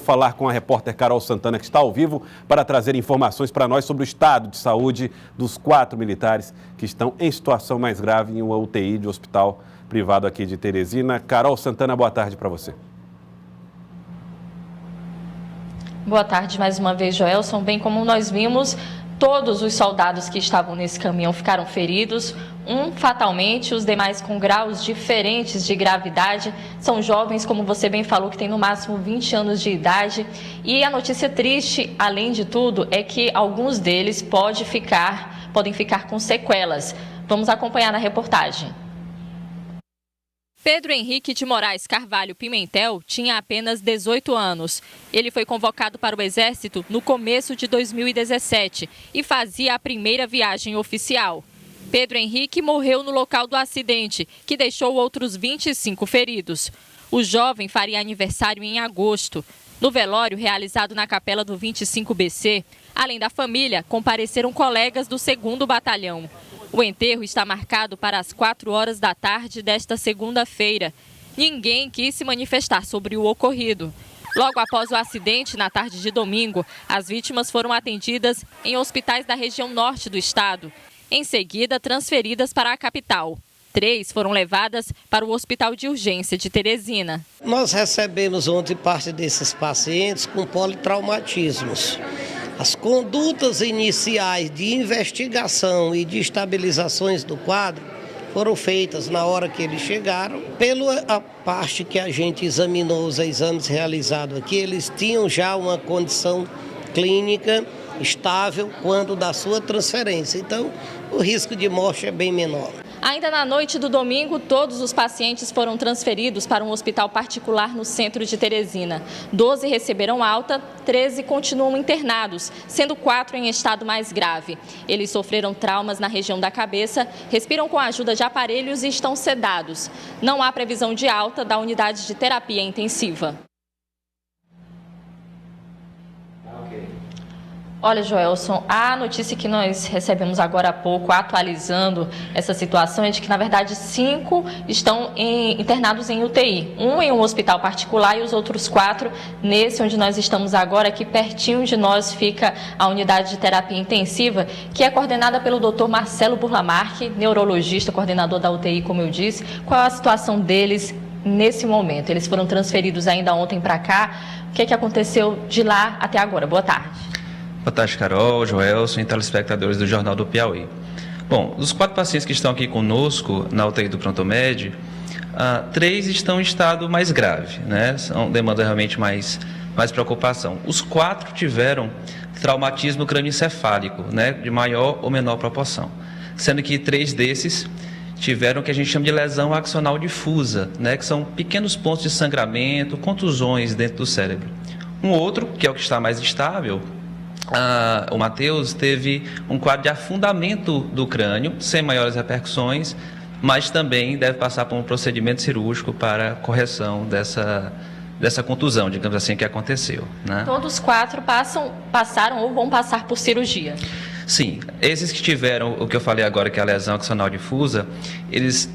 falar com a repórter Carol Santana, que está ao vivo, para trazer informações para nós sobre o estado de saúde dos 4 militares que estão em situação mais grave em uma UTI de hospital privado aqui de Teresina. Carol Santana, boa tarde para você. Boa tarde mais uma vez, Joelson. Bem, como nós vimos, todos os soldados que estavam nesse caminhão ficaram feridos, fatalmente, os demais com graus diferentes de gravidade. São jovens, como você bem falou, que têm no máximo 20 anos de idade. E a notícia triste, além de tudo, é que alguns deles podem ficar com sequelas. Vamos acompanhar na reportagem. Pedro Henrique de Moraes Carvalho Pimentel tinha apenas 18 anos. Ele foi convocado para o Exército no começo de 2017 e fazia a primeira viagem oficial. Pedro Henrique morreu no local do acidente, que deixou outros 25 feridos. O jovem faria aniversário em agosto. No velório realizado na capela do 25BC, além da família, compareceram colegas do 2º Batalhão. O enterro está marcado para as 4 horas da tarde desta segunda-feira. Ninguém quis se manifestar sobre o ocorrido. Logo após o acidente, na tarde de domingo, as vítimas foram atendidas em hospitais da região norte do estado. Em seguida, transferidas para a capital. 3 foram levadas para o Hospital de Urgência de Teresina. Nós recebemos ontem parte desses pacientes com politraumatismos. As condutas iniciais de investigação e de estabilizações do quadro foram feitas na hora que eles chegaram. Pela parte que a gente examinou, os exames realizados aqui, eles tinham já uma condição clínica estável quando da sua transferência. Então, o risco de morte é bem menor. Ainda na noite do domingo, todos os pacientes foram transferidos para um hospital particular no centro de Teresina. 12 receberam alta, 13 continuam internados, sendo 4 em estado mais grave. Eles sofreram traumas na região da cabeça, respiram com a ajuda de aparelhos e estão sedados. Não há previsão de alta da unidade de terapia intensiva. Olha, Joelson, a notícia que nós recebemos agora há pouco, atualizando essa situação, é de que, na verdade, 5 estão internados em UTI. 1 em um hospital particular e os outros 4 nesse onde nós estamos agora. Aqui pertinho de nós fica a unidade de terapia intensiva, que é coordenada pelo Dr. Marcelo Burlamarque, neurologista, coordenador da UTI, como eu disse. Qual é a situação deles nesse momento? Eles foram transferidos ainda ontem para cá. O que aconteceu de lá até agora? Boa tarde. Boa tarde, Carol, Joelson e telespectadores do Jornal do Piauí. Bom, dos 4 pacientes que estão aqui conosco na UTI do Prontomed, 3 estão em estado mais grave, né? São demandas realmente mais preocupação. Os 4 tiveram traumatismo crânioencefálico, né? De maior ou menor proporção, sendo que 3 desses tiveram o que a gente chama de lesão axonal difusa, né? Que são pequenos pontos de sangramento, contusões dentro do cérebro. Um outro, que é o que está mais estável, o Matheus teve um quadro de afundamento do crânio, sem maiores repercussões, mas também deve passar por um procedimento cirúrgico para correção dessa contusão, digamos assim, que aconteceu, né? Todos os 4 passaram ou vão passar por cirurgia? Sim, esses que tiveram o que eu falei agora, que é a lesão axonal difusa, eles...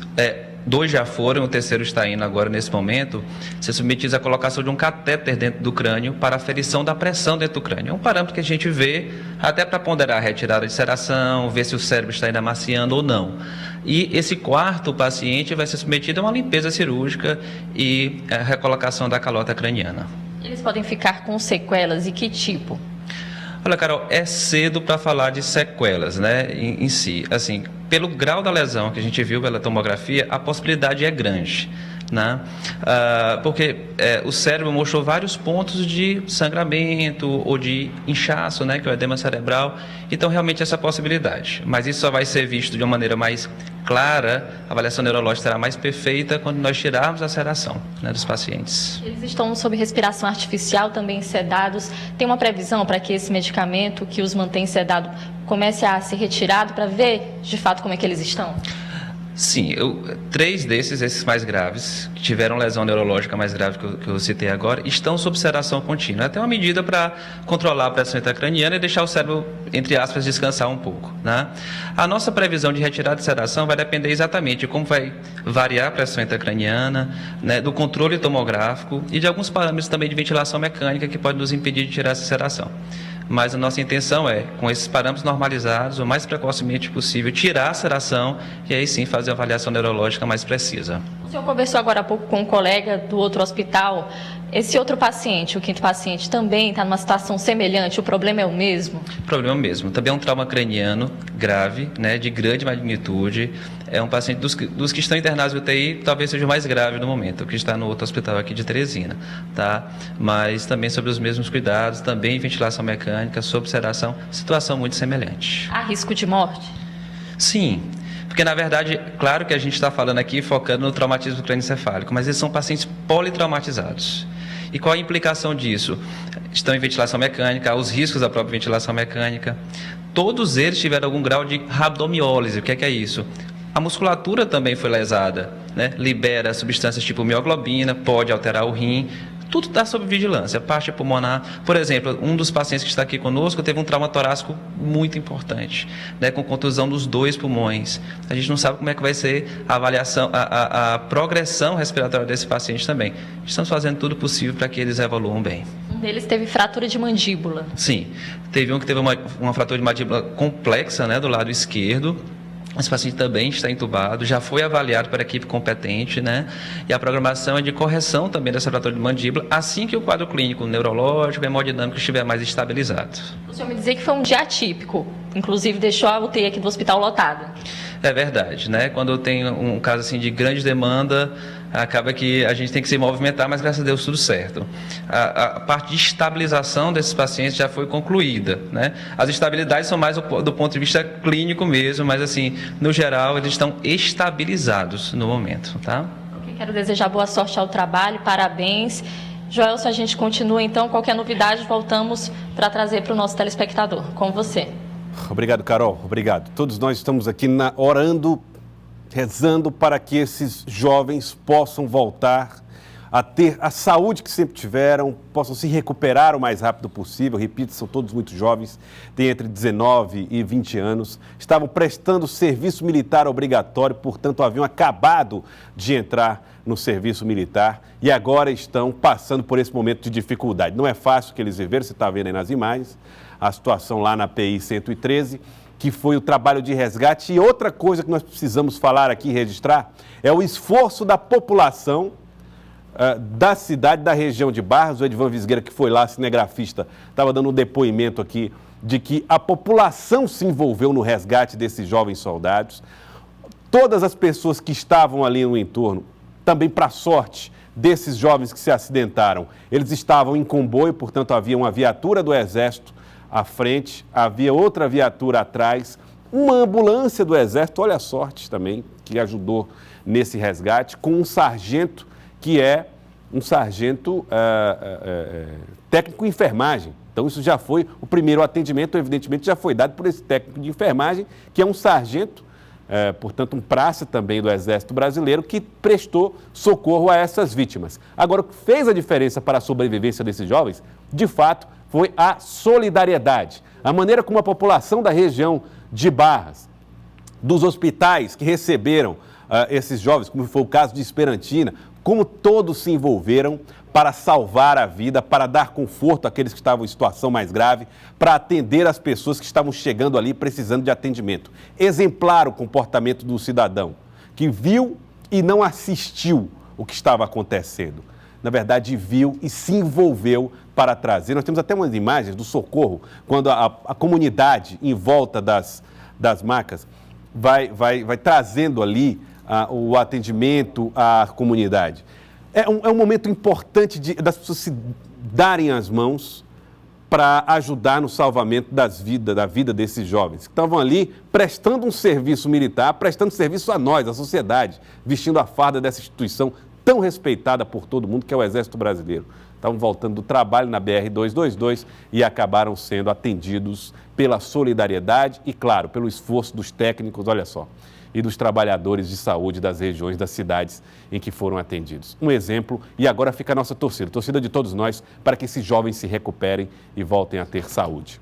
2 já foram, o 3º está indo agora nesse momento, ser submetidos à colocação de um catéter dentro do crânio para aferição da pressão dentro do crânio. É um parâmetro que a gente vê até para ponderar a retirada de sedação, ver se o cérebro está ainda amaciando ou não. E esse 4º paciente vai ser submetido a uma limpeza cirúrgica e a recolocação da calota craniana. Eles podem ficar com sequelas e que tipo? Olha, Carol, é cedo para falar de sequelas, né, em si. Assim, pelo grau da lesão que a gente viu pela tomografia, a possibilidade é grande, né? Porque o cérebro mostrou vários pontos de sangramento ou de inchaço, né, que é o edema cerebral. Então, realmente, essa possibilidade. Mas isso só vai ser visto de uma maneira mais clara, a avaliação neurológica será mais perfeita quando nós tirarmos a sedação, né, dos pacientes. Eles estão sob respiração artificial, também sedados. Tem uma previsão para que esse medicamento que os mantém sedados comece a ser retirado para ver, de fato, como é que eles estão? Sim, 3 esses mais graves, que tiveram lesão neurológica mais grave que eu citei agora, estão sob sedação contínua. É até uma medida para controlar a pressão intracraniana e deixar o cérebro, entre aspas, descansar um pouco, né? A nossa previsão de retirada de sedação vai depender exatamente de como vai variar a pressão intracraniana, né, do controle tomográfico e de alguns parâmetros também de ventilação mecânica que podem nos impedir de tirar essa sedação. Mas a nossa intenção é, com esses parâmetros normalizados, o mais precocemente possível, tirar a sedação e aí sim fazer a avaliação neurológica mais precisa. O senhor conversou agora há pouco com um colega do outro hospital. Esse outro paciente, o 5º paciente, também está numa situação semelhante? O problema é o mesmo? O problema é o mesmo. Também é um trauma craniano grave, né, de grande magnitude. É um paciente dos que estão internados no UTI, talvez seja o mais grave no momento, que está no outro hospital aqui de Teresina, tá? Mas também sobre os mesmos cuidados, também ventilação mecânica, sob sedação, situação muito semelhante. Há risco de morte? Sim. Porque, na verdade, claro que a gente está falando aqui focando no traumatismo crânioencefálico, mas eles são pacientes politraumatizados. E qual a implicação disso? Estão em ventilação mecânica, os riscos da própria ventilação mecânica. Todos eles tiveram algum grau de rabdomiólise. O que é isso? A musculatura também foi lesada, né? Libera substâncias tipo mioglobina, pode alterar o rim. Tudo está sob vigilância, parte pulmonar. Por exemplo, um dos pacientes que está aqui conosco teve um trauma torácico muito importante, né, com contusão dos 2 pulmões. A gente não sabe como é que vai ser a avaliação, a progressão respiratória desse paciente também. Estamos fazendo tudo possível para que eles evoluam bem. Um deles teve fratura de mandíbula. Sim, teve um que teve uma fratura de mandíbula complexa, né, do lado esquerdo. Esse paciente também está entubado, já foi avaliado pela equipe competente, né? E a programação é de correção também dessa fratura de mandíbula, assim que o quadro clínico neurológico e hemodinâmico estiver mais estabilizado. O senhor me dizia que foi um dia atípico, inclusive deixou a UTI aqui do hospital lotada. É verdade, né? Quando tem um caso assim de grande demanda, acaba que a gente tem que se movimentar, mas graças a Deus tudo certo. A parte de estabilização desses pacientes já foi concluída, né? As estabilidades são mais do ponto de vista clínico mesmo, mas assim, no geral, eles estão estabilizados no momento, tá? Okay, quero desejar boa sorte ao trabalho, parabéns. Joelson, a gente continua então, qualquer novidade voltamos para trazer para o nosso telespectador. Com você. Obrigado, Carol. Obrigado. Todos nós estamos aqui orando, rezando para que esses jovens possam voltar a ter a saúde que sempre tiveram, possam se recuperar o mais rápido possível. Repito, são todos muito jovens, têm entre 19 e 20 anos, estavam prestando serviço militar obrigatório, portanto haviam acabado de entrar no serviço militar e agora estão passando por esse momento de dificuldade. Não é fácil que eles viveram, você está vendo aí nas imagens, a situação lá na PI 113, que foi o trabalho de resgate. E outra coisa que nós precisamos falar aqui e registrar é o esforço da população da cidade, da região de Barras. O Edvan Visgueira, que foi lá, cinegrafista, estava dando um depoimento aqui de que a população se envolveu no resgate desses jovens soldados. Todas as pessoas que estavam ali no entorno, também para sorte desses jovens que se acidentaram, eles estavam em comboio, portanto havia uma viatura do Exército à frente, havia outra viatura atrás, uma ambulância do Exército, olha a sorte também, que ajudou nesse resgate, com um sargento que é um sargento técnico de enfermagem. Então isso já foi, o primeiro atendimento evidentemente já foi dado por esse técnico de enfermagem, que é um sargento, portanto um praça também do Exército Brasileiro, que prestou socorro a essas vítimas. Agora, o que fez a diferença para a sobrevivência desses jovens, de fato, foi a solidariedade. A maneira como a população da região de Barras, dos hospitais que receberam esses jovens, como foi o caso de Esperantina, como todos se envolveram para salvar a vida, para dar conforto àqueles que estavam em situação mais grave, para atender as pessoas que estavam chegando ali precisando de atendimento. Exemplar o comportamento do cidadão, que viu e não assistiu o que estava acontecendo. Na verdade, viu e se envolveu para trazer. Nós temos até umas imagens do socorro, quando a comunidade em volta das macas vai trazendo ali o atendimento à comunidade. É um momento importante das pessoas se darem as mãos para ajudar no salvamento da vida desses jovens, que estavam ali prestando um serviço militar, prestando serviço a nós, à sociedade, vestindo a farda dessa instituição tão respeitada por todo mundo, que é o Exército Brasileiro. estavam voltando do trabalho na BR-222 e acabaram sendo atendidos pela solidariedade e, claro, pelo esforço dos técnicos, olha só, e dos trabalhadores de saúde das regiões, das cidades em que foram atendidos. Um exemplo, e agora fica a nossa torcida de todos nós, para que esses jovens se recuperem e voltem a ter saúde.